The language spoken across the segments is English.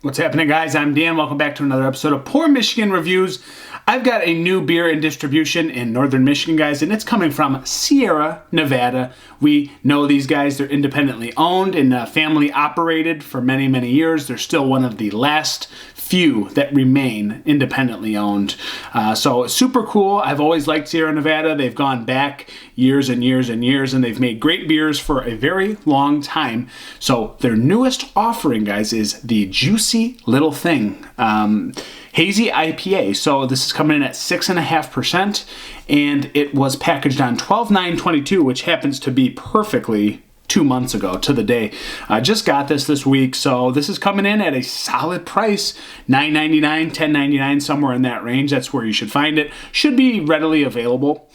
What's happening, guys? I'm Dan. Welcome back to another episode of Pour Michigan Reviews. I've got a new beer in distribution in northern Michigan, guys, and it's coming from Sierra Nevada. We know these guys. They're independently owned and family operated for many, many years. They're still one of the last few that remain independently owned. So super cool. I've always liked Sierra Nevada. They've gone back years and years and years, and they've made great beers for a very long time. So their newest offering, guys, is the Juicy Little Thing. Hazy IPA. So this is coming in at 6.5%, and it was packaged on 12/9/22, which happens to be perfectly 2 months ago to the day. I just got this week, so this is coming in at a solid price, $9.99, $10.99, somewhere in that range. That's where you should find it. Should be readily available.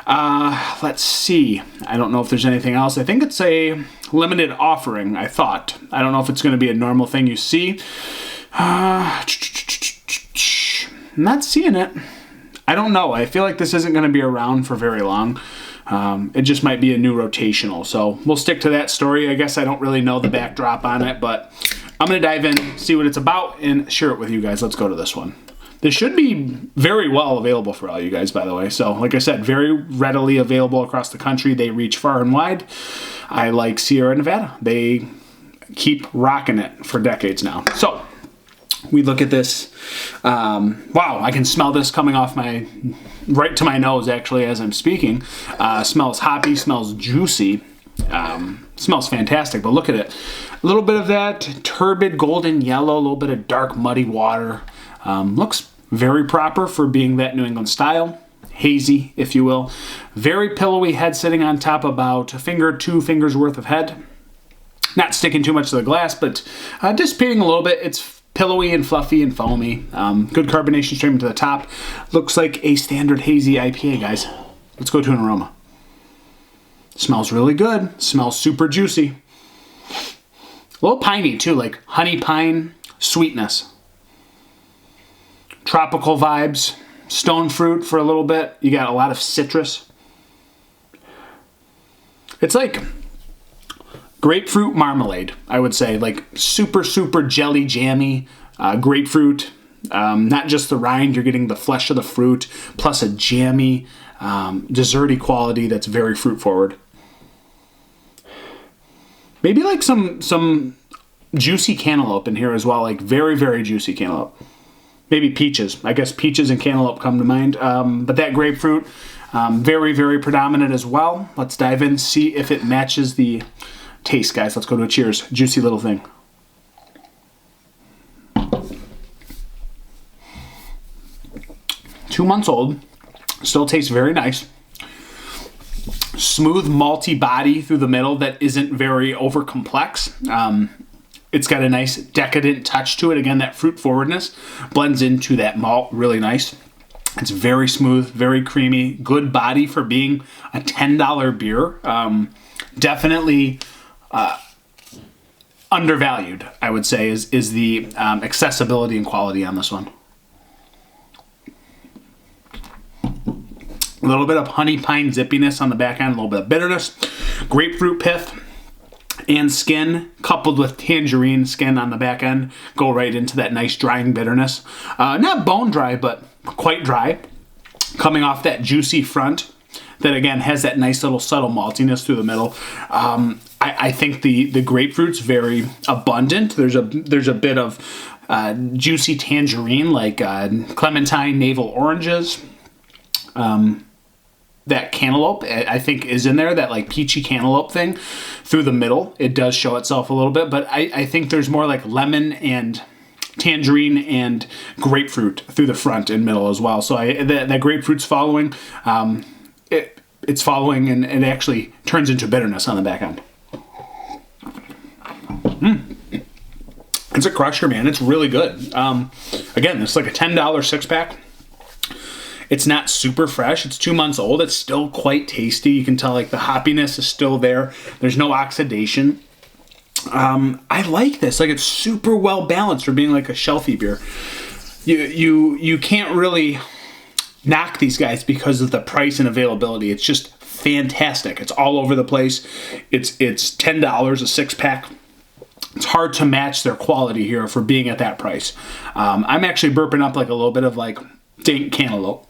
Let's see. I don't know if there's anything else. I think it's a limited offering, I thought. I don't know if it's going to be a normal thing you see. I'm not seeing it. I don't know. I feel like this isn't going to be around for very long. It just might be a new rotational. So we'll stick to that story. I guess I don't really know the backdrop on it, but I'm going to dive in, see what it's about, and share it with you guys. Let's go to this one. This should be very well available for all you guys, by the way. So like I said, very readily available across the country. They reach far and wide. I like Sierra Nevada. They keep rocking it for decades now. So we look at this. Wow, I can smell this coming off right to my nose, actually, as I'm speaking. Smells hoppy, smells juicy, smells fantastic, but look at it. A little bit of that turbid golden yellow, a little bit of dark muddy water. Looks very proper for being that New England style. Hazy, if you will. Very pillowy head sitting on top, about a finger, 2 fingers worth of head. Not sticking too much to the glass, but dissipating a little bit. It's pillowy and fluffy and foamy. Good carbonation stream to the top. Looks like a standard hazy IPA, guys. Let's go to an aroma. Smells really good. Smells super juicy. A little piney too, like honey pine sweetness. Tropical vibes. Stone fruit for a little bit. You got a lot of citrus. It's like grapefruit marmalade, I would say. Like super, super jelly jammy grapefruit. Not just the rind, you're getting the flesh of the fruit, plus a jammy, desserty quality that's very fruit forward. Maybe like some juicy cantaloupe in here as well, like very, very juicy cantaloupe. Maybe peaches. I guess peaches and cantaloupe come to mind. But that grapefruit, very, very predominant as well. Let's dive in, see if it matches the taste, guys. Let's go to a cheers. Juicy Little Thing. Two months old. Still tastes very nice. Smooth, malty body through the middle that isn't very over complex. It's got a nice decadent touch to it. Again, that fruit forwardness blends into that malt really nice. It's very smooth, very creamy, good body for being a $10 beer. Definitely undervalued, I would say, is the accessibility and quality on this one. A little bit of honey pine zippiness on the back end, a little bit of bitterness, grapefruit pith and skin, coupled with tangerine skin on the back end, go right into that nice drying bitterness. Not bone dry, but quite dry, coming off that juicy front that, again, has that nice little subtle maltiness through the middle. I think the grapefruit's very abundant. There's a bit of juicy tangerine, like clementine, navel oranges. That cantaloupe, I think, is in there, that like peachy cantaloupe thing through the middle. It does show itself a little bit, but I think there's more like lemon and tangerine and grapefruit through the front and middle as well. So that grapefruit's following. It's following, and it actually turns into bitterness on the back end. It's a crusher, man. It's really good. Again, it's like a $10 6-pack. It's not super fresh. It's 2 months old. It's still quite tasty. You can tell like the hoppiness is still there. There's no oxidation. I like this. Like, it's super well balanced for being like a shelfie beer. You can't really knock these guys because of the price and availability. It's just fantastic. It's all over the place. It's $10 a 6-pack. it's hard to match their quality here for being at that price. I'm actually burping up like a little bit of like dank cantaloupe.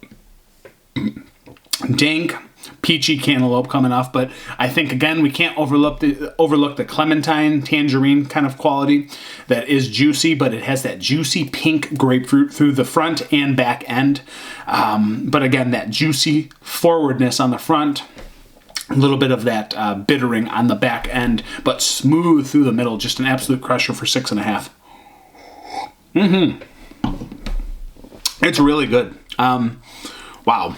Dank, peachy cantaloupe coming off, but I think again we can't overlook the clementine tangerine kind of quality that is juicy, but it has that juicy pink grapefruit through the front and back end. But again, that juicy forwardness on the front, a little bit of that bittering on the back end, but smooth through the middle. Just an absolute crusher for 6.5. It's really good. Wow.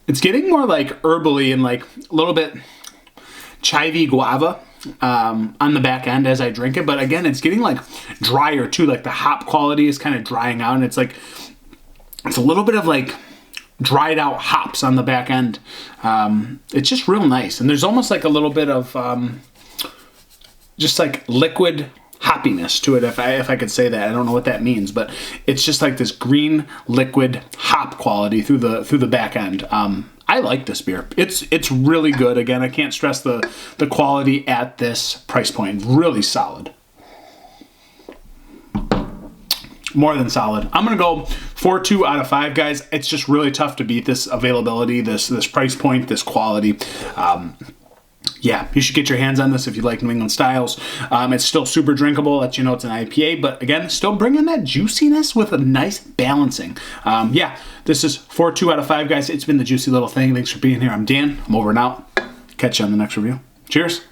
It's getting more like herbally and like a little bit chivy guava on the back end as I drink it. But again, it's getting like drier too. Like the hop quality is kind of drying out, and it's like, it's a little bit of like dried out hops on the back end. It's just real nice. And there's almost like a little bit of just like liquid hoppiness to it, if I could say that. I don't know what that means, but it's just like this green liquid hop quality through the back end. I like this beer. It's really good. Again, I can't stress the quality at this price point. Really solid. More than solid. I'm gonna go 4.2 out of 5, guys. It's just really tough to beat this availability, this price point, this quality. Yeah, you should get your hands on this if you like New England styles. It's still super drinkable, let you know it's an IPA, but again, still bringing that juiciness with a nice balancing. Yeah, this is 4.2 out of 5, guys. It's been the Juicy Little Thing. Thanks for being here. I'm Dan. I'm over and out. Catch you on the next review. Cheers.